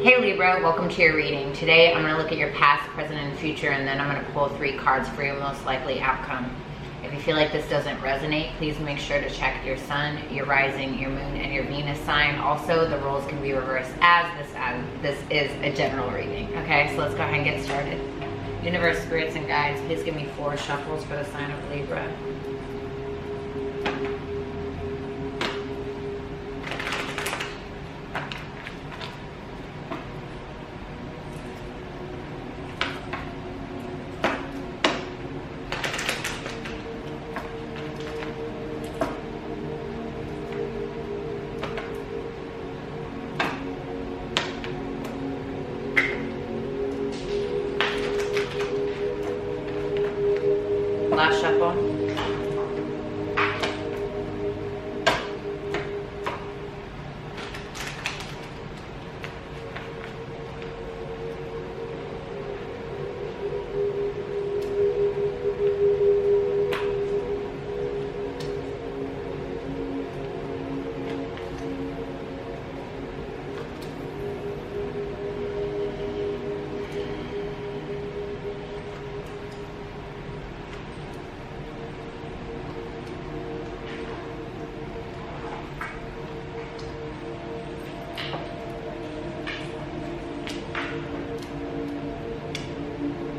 Hey Libra, welcome to your reading. Today I'm going to look at your past, present, and future, and then I'm going to pull 3 cards for your most likely outcome. If you feel like this doesn't resonate, please make sure to check your sun, your rising, your moon, and your Venus sign. Also, the roles can be reversed as this is a general reading. Okay, so let's go ahead and get started. Universe, spirits, and guides, please give me 4 shuffles for the sign of Libra. Last shuffle.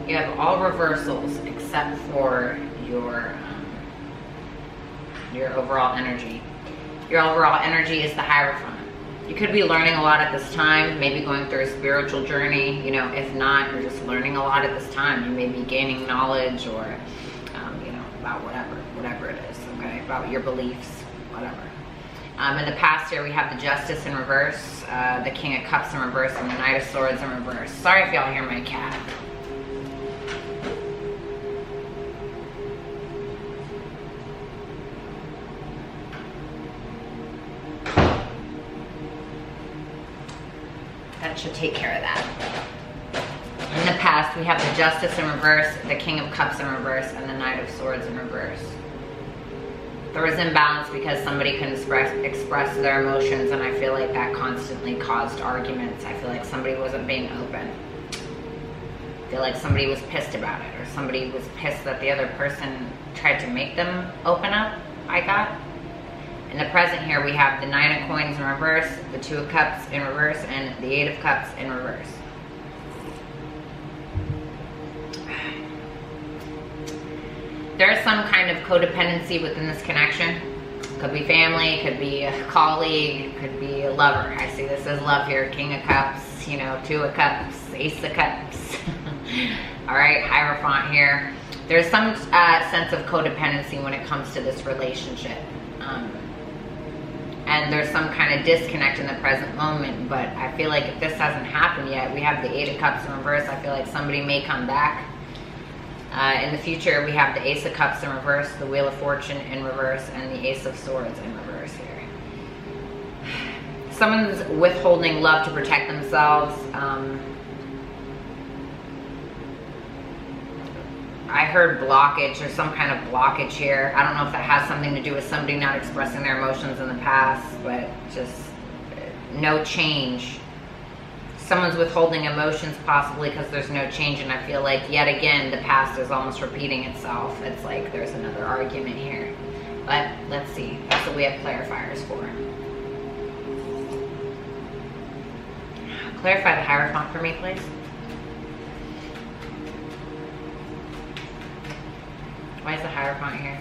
You have all reversals except for your overall energy. Your overall energy is the hierophant. You could be learning a lot at this time, maybe going through a spiritual journey. You know, if not, you're just learning a lot at this time. You may be gaining knowledge or, you know, about whatever it is, okay? About your beliefs, whatever. In the past here, we have the Justice in reverse, the King of Cups in reverse, and the Knight of Swords in reverse. Sorry if y'all hear my cat. That should take care of that. In the past, we have the Justice in reverse, the King of Cups in reverse, and the Knight of Swords in reverse. There was imbalance because somebody couldn't express their emotions, and I feel like that constantly caused arguments. I feel like somebody wasn't being open. I feel like somebody was pissed about it, or somebody was pissed that the other person tried to make them open up, I got. In the present here, we have the 9 of Coins in reverse, the 2 of Cups in reverse, and the 8 of Cups in reverse. There is some kind of codependency within this connection. Could be family, could be a colleague, could be a lover. I see this as love here. King of Cups, you know, 2 of Cups, Ace of Cups. All right, Hierophant here. There's some sense of codependency when it comes to this relationship. And there's some kind of disconnect in the present moment, but I feel like if this hasn't happened yet, we have the 8 of Cups in reverse. I feel like somebody may come back. In the future, we have the Ace of Cups in reverse, the Wheel of Fortune in reverse, and the Ace of Swords in reverse here. Someone's withholding love to protect themselves. I heard blockage, or some kind of blockage here. I don't know if that has something to do with somebody not expressing their emotions in the past, but just no change. Someone's withholding emotions possibly because there's no change, and I feel like yet again the past is almost repeating itself. It's like there's another argument here. But let's see. That's what we have clarifiers for. Clarify the Hierophant for me, please. Why is the Hierophant here?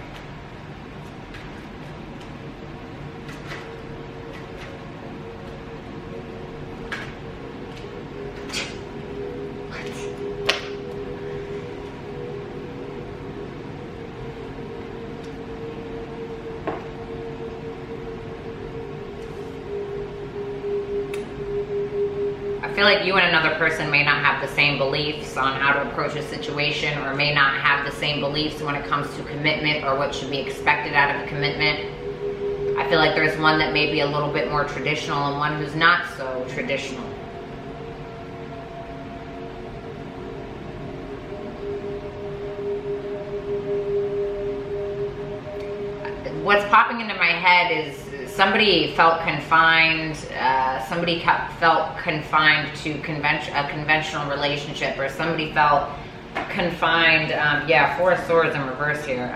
I feel like you and another person may not have the same beliefs on how to approach a situation, or may not have the same beliefs when it comes to commitment or what should be expected out of a commitment. I feel like there's one that may be a little bit more traditional and one who's not so traditional. What's popping into my head is somebody felt confined, felt confined to a conventional relationship, or somebody felt confined, yeah, Four of Swords in reverse here.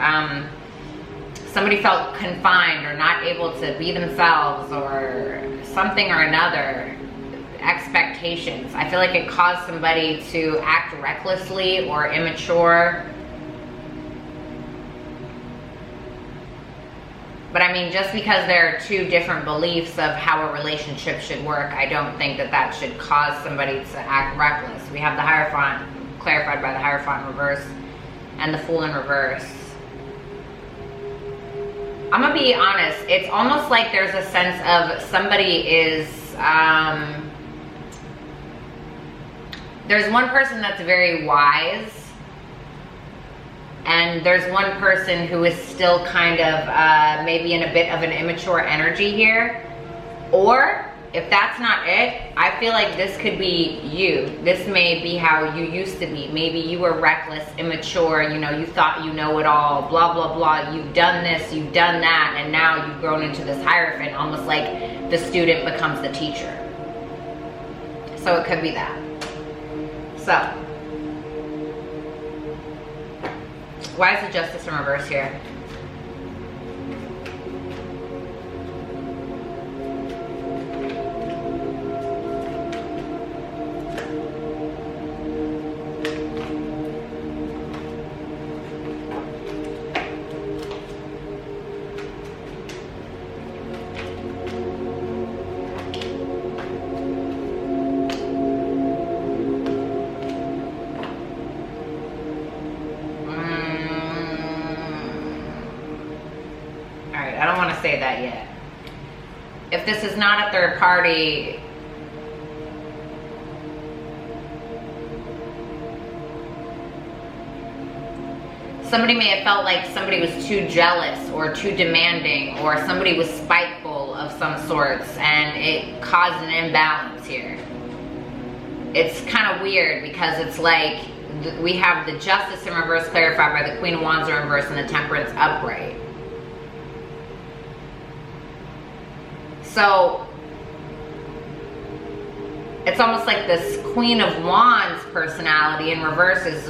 Somebody felt confined or not able to be themselves or something or another. Expectations. I feel like it caused somebody to act recklessly or immature. But I mean, just because there are two different beliefs of how a relationship should work, I don't think that that should cause somebody to act reckless. We have the Hierophant, clarified by the Hierophant in reverse, and the Fool in reverse. I'm gonna be honest, it's almost like there's a sense of somebody is, there's one person that's very wise, and there's one person who is still kind of maybe in a bit of an immature energy here. Or if that's not it, I feel like this could be you. This may be how you used to be. Maybe you were reckless, immature, you know, you thought you know it all, blah, blah, blah. You've done this, you've done that, and now you've grown into this Hierophant, almost like the student becomes the teacher. So it could be that. So, why is the Justice in reverse here? Say that yet. If this is not a third party, somebody may have felt like somebody was too jealous or too demanding, or somebody was spiteful of some sorts, and it caused an imbalance here. It's kind of weird because it's like we have the Justice in reverse clarified by the Queen of Wands in reverse and the Temperance upright. So it's almost like this Queen of Wands personality in reverse is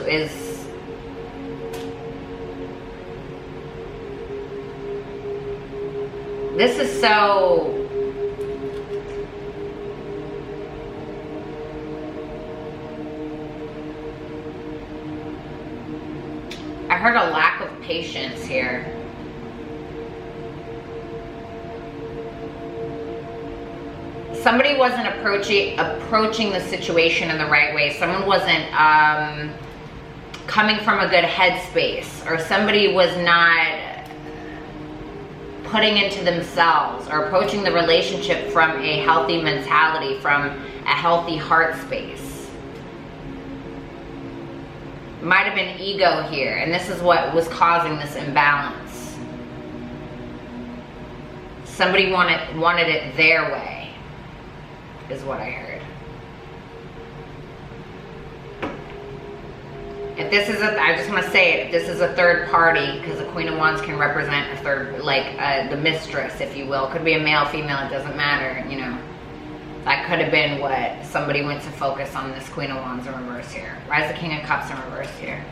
this is so, I heard a lack of patience here. Somebody wasn't approaching the situation in the right way. Someone wasn't coming from a good headspace, or somebody was not putting into themselves or approaching the relationship from a healthy mentality, from a healthy heart space. Might have been ego here, and this is what was causing this imbalance. Somebody wanted it their way, is what I heard. If this is I just want to say it, if this is a third party, because the Queen of Wands can represent a third, like the mistress, if you will. Could be a male, female, it doesn't matter, you know. That could have been what somebody went to focus on, this Queen of Wands in reverse here. Why is the King of Cups in reverse here?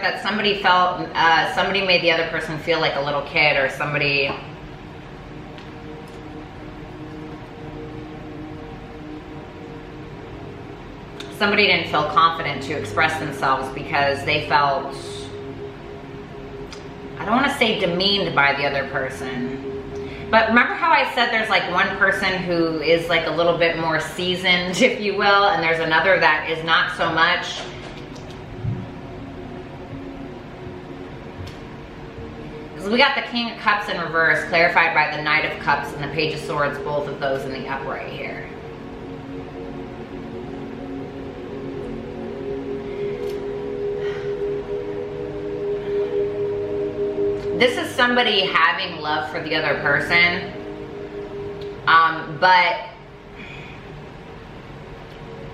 That somebody felt, somebody made the other person feel like a little kid, or somebody didn't feel confident to express themselves because they felt, I don't want to say demeaned by the other person, but remember how I said there's like one person who is like a little bit more seasoned, if you will, and there's another that is not so much. We got the King of Cups in reverse, clarified by the Knight of Cups and the Page of Swords, both of those in the upright here. This is somebody having love for the other person, but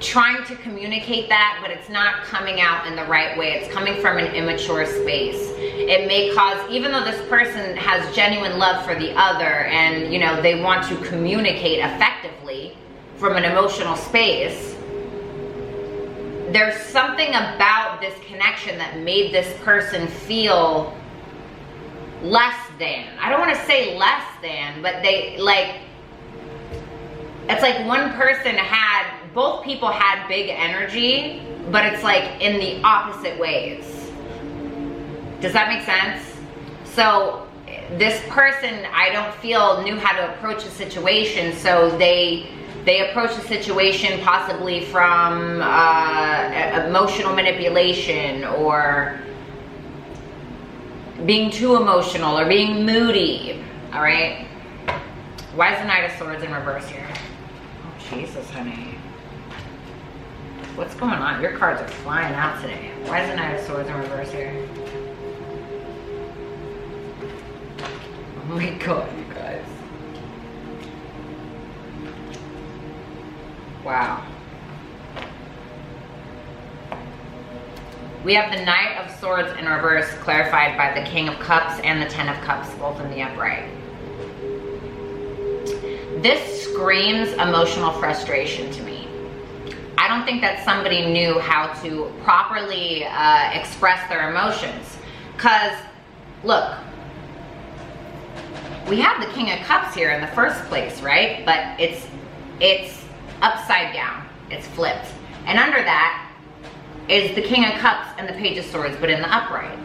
trying to communicate that, but it's not coming out in the right way. It's coming from an immature space. It may cause, even though this person has genuine love for the other and, you know, they want to communicate effectively from an emotional space, there's something about this connection that made this person feel less than. I don't want to say less than, but they, like, it's like one person had, both people had big energy, but it's like in the opposite ways. Does that make sense? So this person, I don't feel, knew how to approach a situation, so they approach the situation possibly from emotional manipulation, or being too emotional, or being moody. All right, why is the Knight of Swords in reverse here? Oh, Jesus, honey. What's going on? Your cards are flying out today. Why is the Knight of Swords in reverse here? Oh my God, you guys. Wow. We have the Knight of Swords in reverse, clarified by the King of Cups and the Ten of Cups, both in the upright. This screams emotional frustration to me. I don't think that somebody knew how to properly express their emotions. Because, look, we have the King of Cups here in the first place, right? But it's upside down. It's flipped. And under that is the King of Cups and the Page of Swords, but in the upright.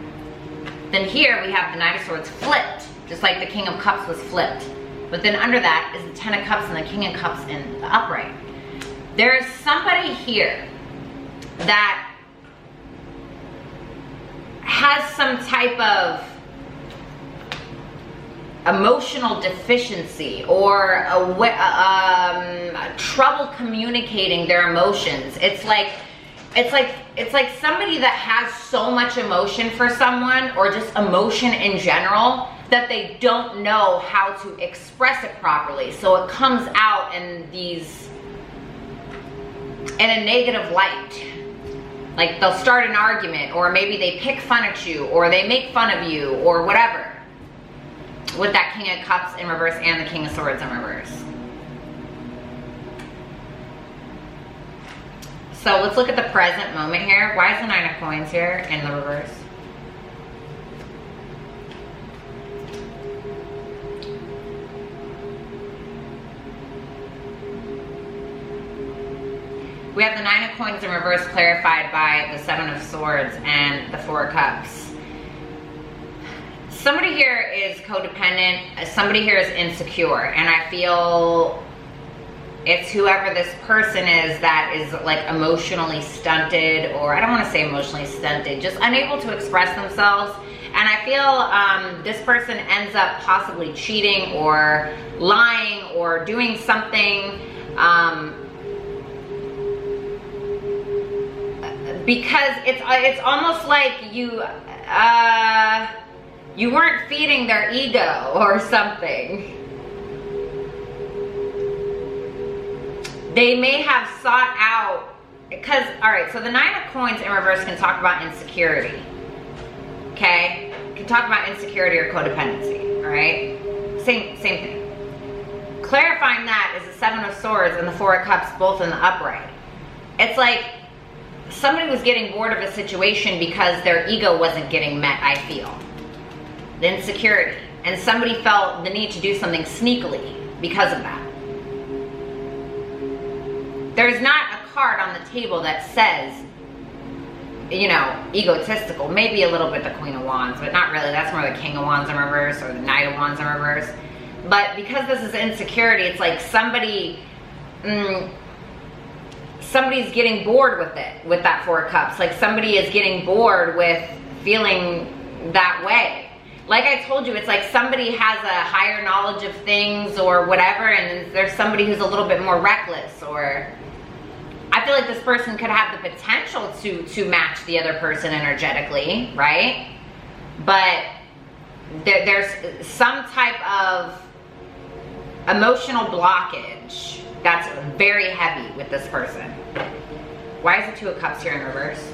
Then here we have the Knight of Swords flipped, just like the King of Cups was flipped. But then under that is the Ten of Cups and the King of Cups in the upright. There is somebody here that has some type of emotional deficiency, or trouble communicating their emotions. It's like somebody that has so much emotion for someone, or just emotion in general, that they don't know how to express it properly. So it comes out in a negative light. Like they'll start an argument, or maybe they pick fun at you, or they make fun of you, or whatever. With that King of Cups in reverse and the King of Swords in reverse. So let's look at the present moment here. Why is the Nine of Coins here in the reverse? We have the Nine of Coins in reverse, clarified by the Seven of Swords and the Four of Cups. Somebody here is codependent. Somebody here is insecure. And I feel it's whoever this person is that is like emotionally stunted, or I don't want to say emotionally stunted, just unable to express themselves. And I feel this person ends up possibly cheating or lying or doing something because it's almost like you weren't feeding their ego or something. They may have sought out, because, all right, so the Nine of Coins in reverse can talk about insecurity, okay? Can talk about insecurity or codependency, all right? Same thing. Clarifying that is the Seven of Swords and the Four of Cups, both in the upright. It's like somebody was getting bored of a situation because their ego wasn't getting met, I feel. The insecurity. And somebody felt the need to do something sneakily because of that. There's not a card on the table that says, you know, egotistical. Maybe a little bit the Queen of Wands, but not really. That's more the King of Wands in reverse, or the Knight of Wands in reverse. But because this is insecurity, it's like somebody's getting bored with it, with that Four of Cups. Like somebody is getting bored with feeling that way. Like I told you, it's like somebody has a higher knowledge of things or whatever, and there's somebody who's a little bit more reckless, or I feel like this person could have the potential to match the other person energetically, right? But there's some type of emotional blockage that's very heavy with this person. Why is the Two of Cups here in reverse?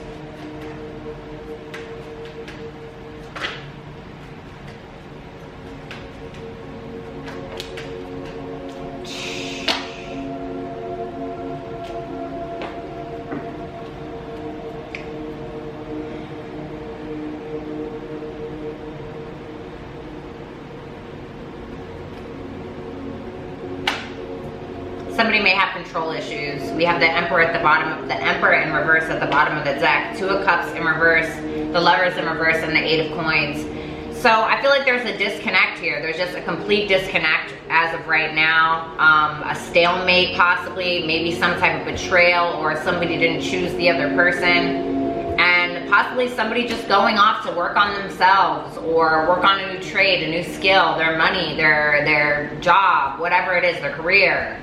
Somebody may have control issues. We have the Emperor at the bottom, the Emperor in reverse at the bottom of the deck, Two of Cups in reverse, the Lovers in reverse, and the Eight of Coins. So I feel like there's a disconnect here. There's just a complete disconnect as of right now. A stalemate possibly, maybe some type of betrayal, or somebody didn't choose the other person. And possibly somebody just going off to work on themselves or work on a new trade, a new skill, their money, their job, whatever it is, their career.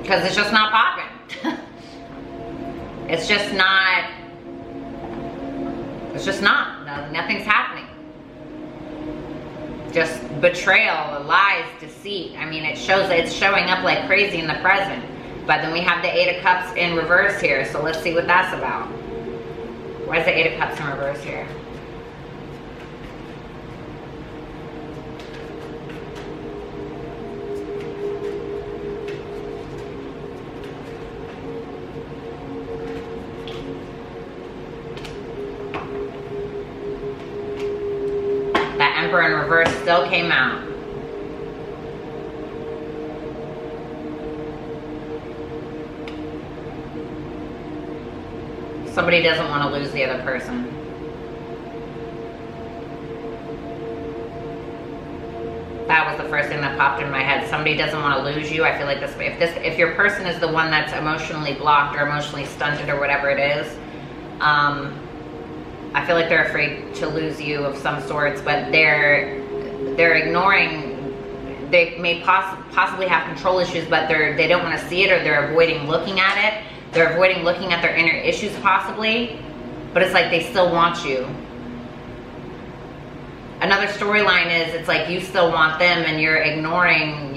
Because it's just not popping. It's just not. No, nothing's happening. Just betrayal, lies, deceit. I mean, it's showing up like crazy in the present. But then we have the Eight of Cups in reverse here. So let's see what that's about. Why is the Eight of Cups in reverse here? Emperor in reverse still came out. Somebody doesn't want to lose the other person. That was the first thing that popped in my head. Somebody doesn't want to lose you. I feel like if your person is the one that's emotionally blocked or emotionally stunted or whatever it is, I feel like they're afraid to lose you of some sorts, but they're ignoring. They may possibly have control issues, but they don't want to see it, or they're avoiding looking at it. They're avoiding looking at their inner issues possibly, but it's like they still want you. Another storyline is it's like you still want them, and you're ignoring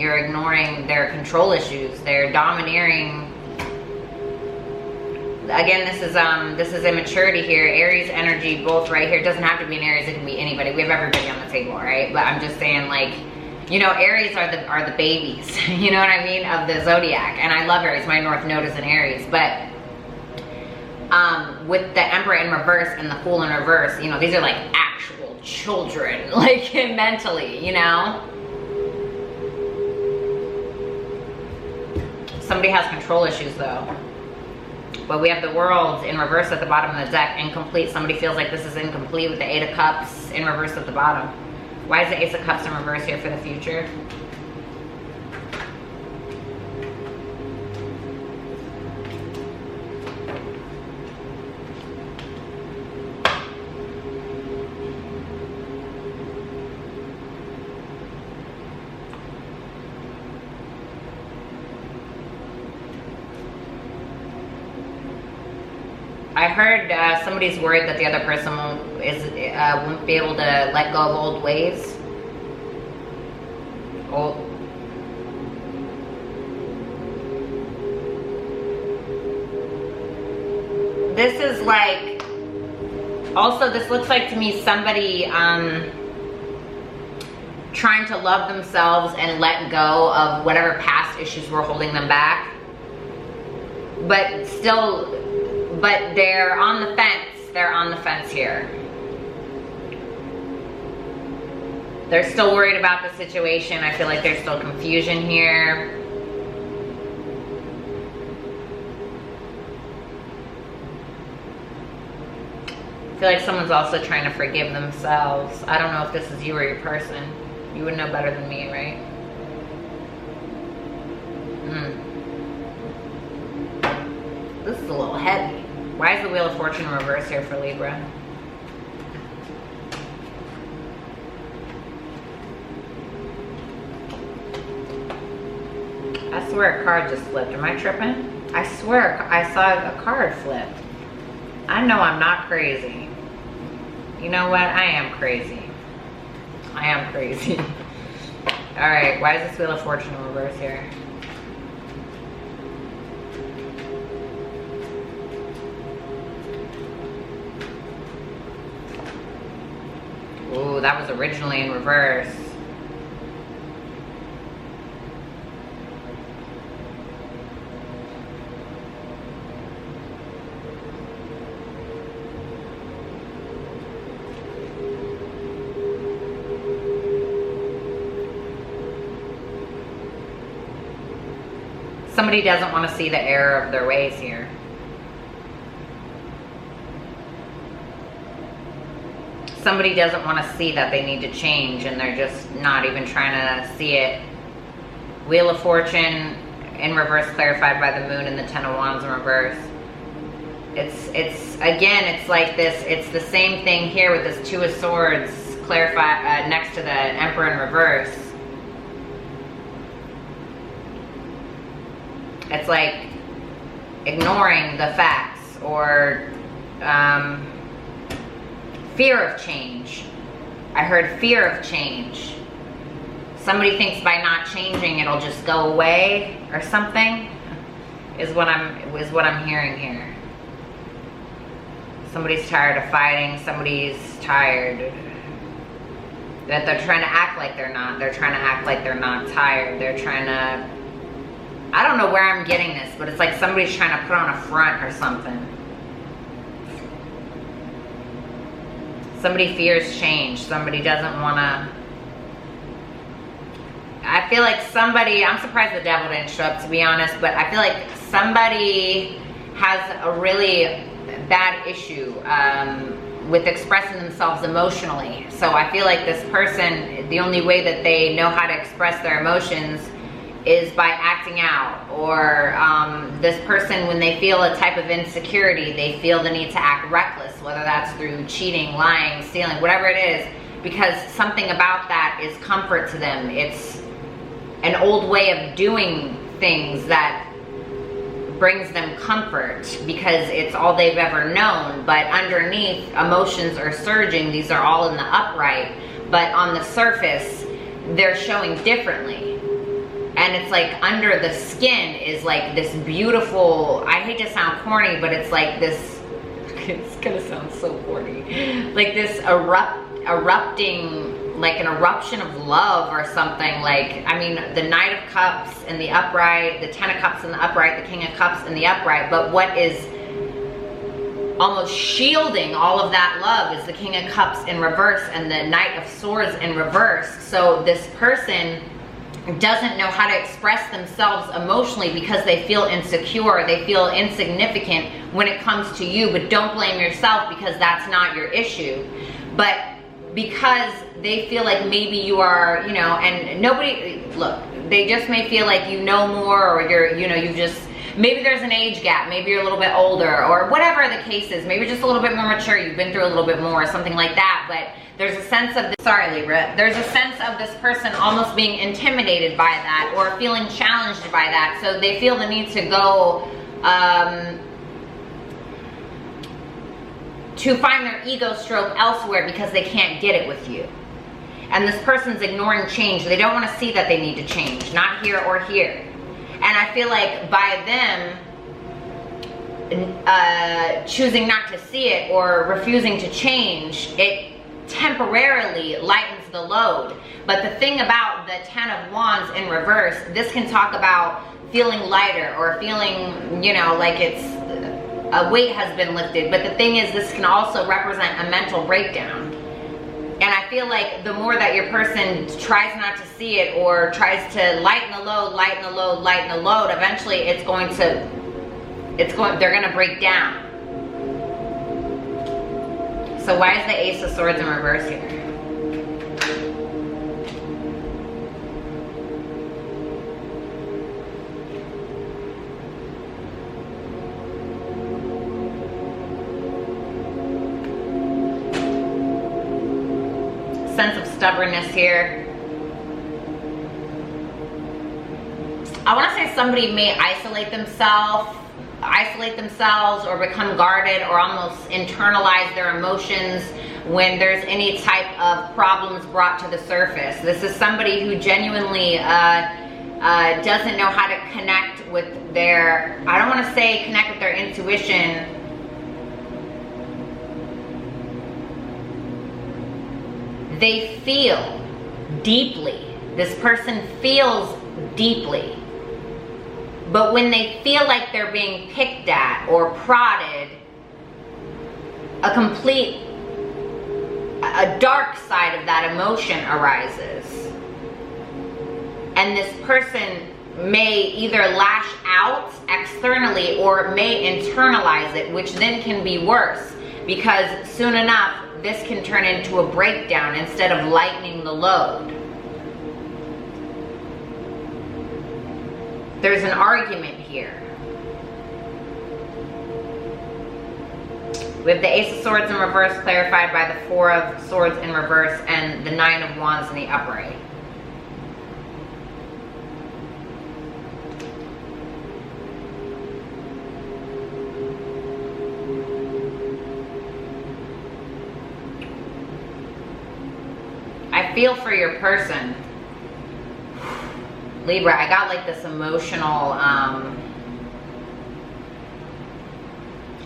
their control issues. They're domineering. Again, this is immaturity here. Aries energy, both right here. It doesn't have to be an Aries, it can be anybody. We have everybody on the table, right? But I'm just saying, like, you know, Aries are the babies, you know what I mean, of the zodiac. And I love Aries. My North Node is in Aries. But with the Emperor in reverse and the Fool in reverse, you know, these are like actual children, like mentally, you know? Somebody has control issues though. But we have the World in reverse at the bottom of the deck, incomplete. Somebody feels like this is incomplete with the Eight of Cups in reverse at the bottom. Why is the Ace of Cups in reverse here for the future? I heard somebody's worried that the other person won't be able to let go of old ways. This is like, also this looks like to me somebody trying to love themselves and let go of whatever past issues were holding them back. But still, but they're on the fence. They're on the fence here. They're still worried about the situation. I feel like there's still confusion here. I feel like someone's also trying to forgive themselves. I don't know if this is you or your person. You would know better than me, right? This is a little heavy. Why is the Wheel of Fortune in reverse here for Libra? I swear a card just flipped. Am I tripping? I swear I saw a card flip. I know I'm not crazy. You know what? I am crazy. I am crazy. All right, why is this Wheel of Fortune in reverse here? Ooh, that was originally in reverse. Somebody doesn't want to see the error of their ways here. Somebody doesn't want to see that they need to change, and they're just not even trying to see it. Wheel of Fortune in reverse clarified by the Moon and the Ten of Wands in reverse. It's again, it's like this, it's the same thing here with this Two of Swords clarified next to the Emperor in reverse. It's like ignoring the facts or fear of change. I heard fear of change. Somebody thinks by not changing it'll just go away or something is what I'm hearing here. Somebody's tired of fighting. Somebody's tired that they're trying to act like they're not. They're trying to act like they're not tired. They're trying to, I don't know where I'm getting this, but it's like somebody's trying to put on a front or something. Somebody fears change. Somebody doesn't want to. I feel like somebody, I'm surprised the devil didn't show up, to be honest, but I feel like somebody has a really bad issue with expressing themselves emotionally. So I feel like this person, the only way that they know how to express their emotions is by acting out. Or this person, when they feel a type of insecurity, they feel the need to act reckless, whether that's through cheating, lying, stealing, whatever it is, because something about that is comfort to them. It's an old way of doing things that brings them comfort because it's all they've ever known. But underneath, emotions are surging. These are all in the upright, but on the surface they're showing differently. And it's like under the skin is like this beautiful, I hate to sound corny, but it's like this, it's gonna sound so corny, like this erupting, like an eruption of love or something. Like, I mean, the Knight of Cups in the upright, the Ten of Cups in the upright, the King of Cups in the upright, but what is almost shielding all of that love is the King of Cups in reverse and the Knight of Swords in reverse. So this person doesn't know how to express themselves emotionally because they feel insecure, they feel insignificant when it comes to you. But don't blame yourself, because that's not your issue. But because they feel like maybe you are, you know, and nobody, look, they just may feel like you know more, or you're, you know, you just, maybe there's an age gap, maybe you're a little bit older, or whatever the case is, maybe just a little bit more mature, you've been through a little bit more, something like that. But there's a sense of, sorry Libra, there's a sense of this person almost being intimidated by that or feeling challenged by that. So they feel the need to go to find their ego stroke elsewhere because they can't get it with you. And this person's ignoring change. They don't want to see that they need to change, not here or here. And I feel like by them choosing not to see it or refusing to change, it temporarily lightens the load. But the thing about the Ten of Wands in reverse, this can talk about feeling lighter or feeling, you know, like it's a weight has been lifted. But the thing is, this can also represent a mental breakdown. And I feel like the more that your person tries not to see it or tries to lighten the load, lighten the load, lighten the load, eventually it's going to, they're going to break down. So why is the Ace of Swords in reverse here? Sense of stubbornness here. I want to say somebody may isolate themselves or become guarded or almost internalize their emotions when there's any type of problems brought to the surface. This is somebody who genuinely doesn't know how to connect with their, I don't want to say connect with their intuition. They feel deeply. This person feels deeply. But when they feel like they're being picked at or prodded, a dark side of that emotion arises. And this person may either lash out externally or may internalize it, which then can be worse, because soon enough, this can turn into a breakdown instead of lightening the load. There's an argument here. We have the Ace of Swords in reverse, clarified by the Four of Swords in reverse, and the Nine of Wands in the upright. I feel for your person. Libra, I got like this emotional,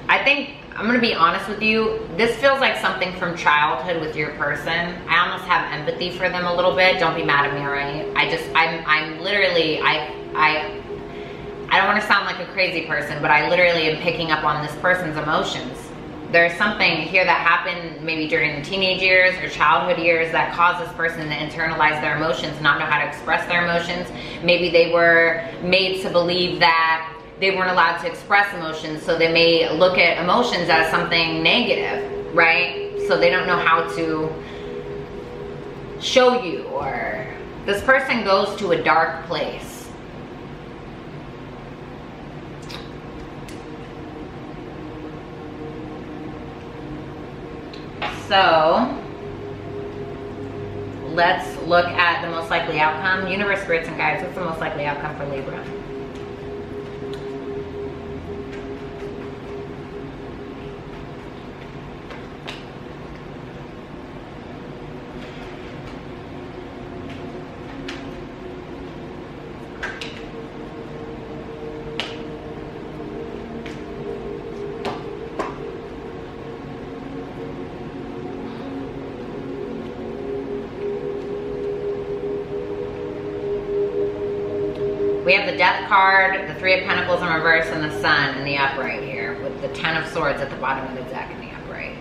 I think, I'm going to be honest with you, this feels like something from childhood with your person. I almost have empathy for them a little bit. Don't be mad at me, alright? I'm literally, I don't want to sound like a crazy person, but I literally am picking up on this person's emotions. There's something here that happened maybe during the teenage years or childhood years that caused this person to internalize their emotions, not know how to express their emotions. Maybe they were made to believe that they weren't allowed to express emotions, so they may look at emotions as something negative, right? So they don't know how to show you, or this person goes to a dark place. So let's look at the most likely outcome. Universe, spirits, and guides. What's the most likely outcome for Libra? We have the Death card, the Three of Pentacles in reverse, and the Sun in the upright here, with the Ten of Swords at the bottom of the deck in the upright.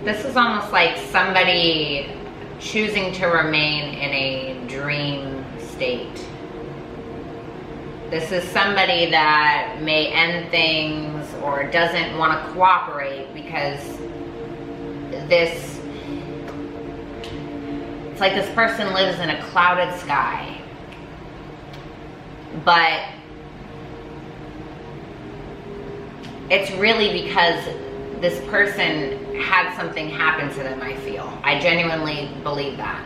This is almost like somebody choosing to remain in a dream state. This is somebody that may end things or doesn't want to cooperate because it's like this person lives in a clouded sky. But it's really because this person had something happen to them, I feel. I genuinely believe that.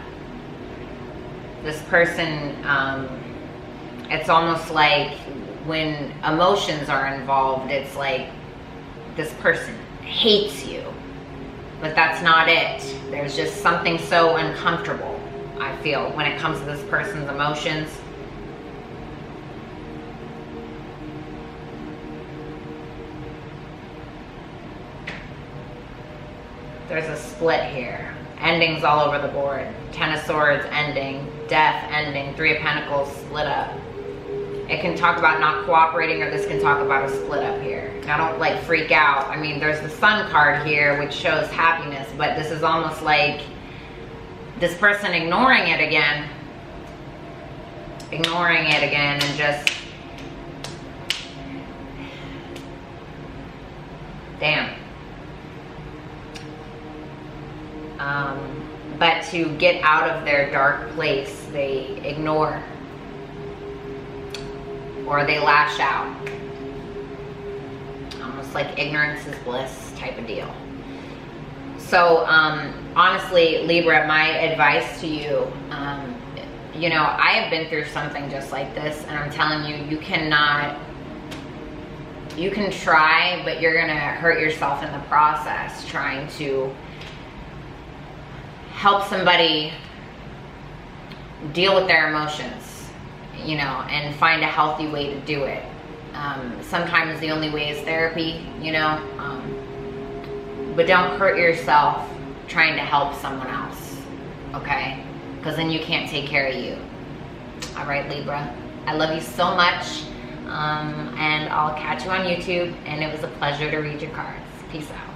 This person, it's almost like when emotions are involved, it's like this person hates you. But that's not it. There's just something so uncomfortable, I feel, when it comes to this person's emotions. There's a split here. Endings all over the board. Ten of Swords ending. Death ending. Three of Pentacles split up. It can talk about not cooperating, or this can talk about a split up here. Now don't like freak out. I mean, there's the Sun card here, which shows happiness, but this is almost like this person ignoring it again. Ignoring it again and just... Damn. But to get out of their dark place, they ignore or they lash out. Almost like ignorance is bliss. type of deal. So honestly, Libra, my advice to you, you know, I have been through something just like this, and I'm telling you, you cannot, you can try, but you're gonna hurt yourself in the process trying to help somebody deal with their emotions, you know, and find a healthy way to do it. Sometimes the only way is therapy, you know, but don't hurt yourself trying to help someone else, okay? Because then you can't take care of you. All right, Libra, I love you so much, and I'll catch you on YouTube, and it was a pleasure to read your cards. Peace out.